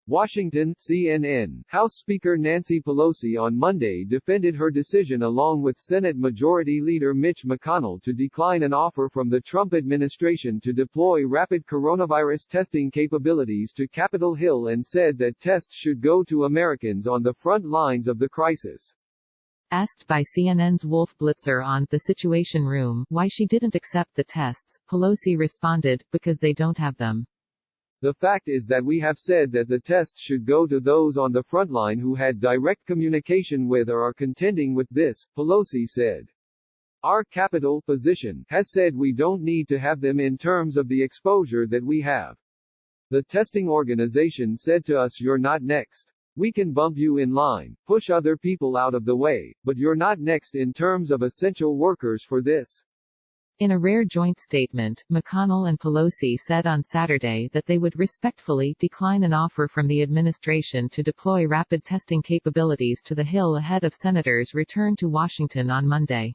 Washington, CNN. House Speaker Nancy Pelosi on Monday defended her decision along with Senate Majority Leader Mitch McConnell to decline an offer from the Trump administration to deploy rapid coronavirus testing capabilities to Capitol Hill and said that tests should go to Americans on the front lines of the crisis. Asked by CNN's Wolf Blitzer on The Situation Room why she didn't accept the tests, Pelosi responded, "Because they don't have them. The fact is that we have said that the tests should go to those on the front line who had direct communication with or are contending with this," Pelosi said. "Our Capitol position has said we don't need to have them in terms of the exposure that we have. The testing organization said to us, you're not next. We can bump you in line, push other people out of the way, but you're not next in terms of essential workers for this." In a rare joint statement, McConnell and Pelosi said on Saturday that they would respectfully decline an offer from the administration to deploy rapid testing capabilities to the Hill ahead of Senators' return to Washington on Monday.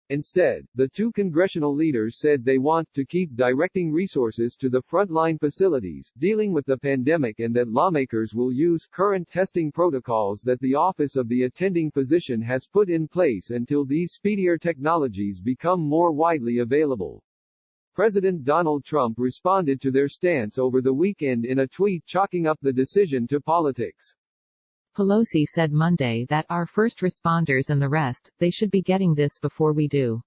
Instead, the two congressional leaders said they want to keep directing resources to the frontline facilities dealing with the pandemic and that lawmakers will use current testing protocols that the Office of the Attending Physician has put in place until these speedier technologies become more widely available. President Donald Trump responded to their stance over the weekend in a tweet chalking up the decision to politics. Pelosi said Monday that our first responders and the rest, they should be getting this before we do.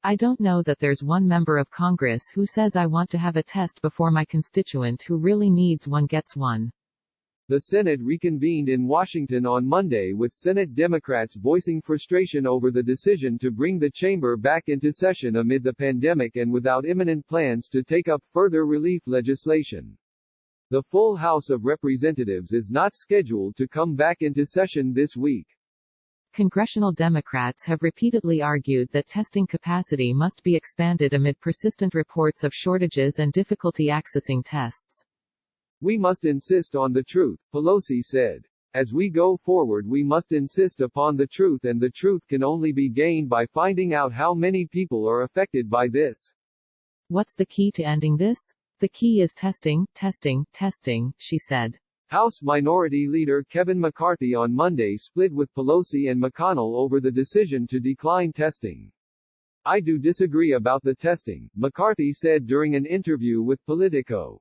I don't know that there's one member of Congress who says I want to have a test before my constituent who really needs one gets one. The Senate reconvened in Washington on Monday with Senate Democrats voicing frustration over the decision to bring the chamber back into session amid the pandemic and without imminent plans to take up further relief legislation. The full House of Representatives is not scheduled to come back into session this week. Congressional Democrats have repeatedly argued that testing capacity must be expanded amid persistent reports of shortages and difficulty accessing tests. "We must insist on the truth," Pelosi said. "As we go forward we must insist upon the truth, and the truth can only be gained by finding out how many people are affected by this." What's the key to ending this? The key is testing, testing, testing, she said. House Minority Leader Kevin McCarthy on Monday split with Pelosi and McConnell over the decision to decline testing. "I do disagree about the testing," McCarthy said during an interview with Politico.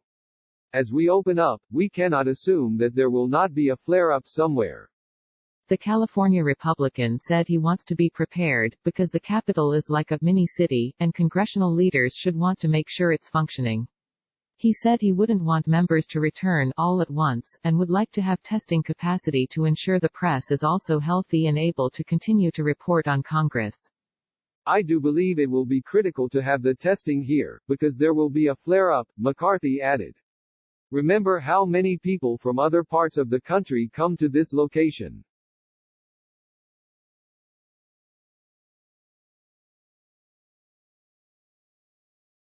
"As we open up, we cannot assume that there will not be a flare-up somewhere." The California Republican said he wants to be prepared, because the Capitol is like a mini-city, and congressional leaders should want to make sure it's functioning. He said he wouldn't want members to return all at once, and would like to have testing capacity to ensure the press is also healthy and able to continue to report on Congress. "I do believe it will be critical to have the testing here, because there will be a flare-up," McCarthy added. "Remember how many people from other parts of the country come to this location.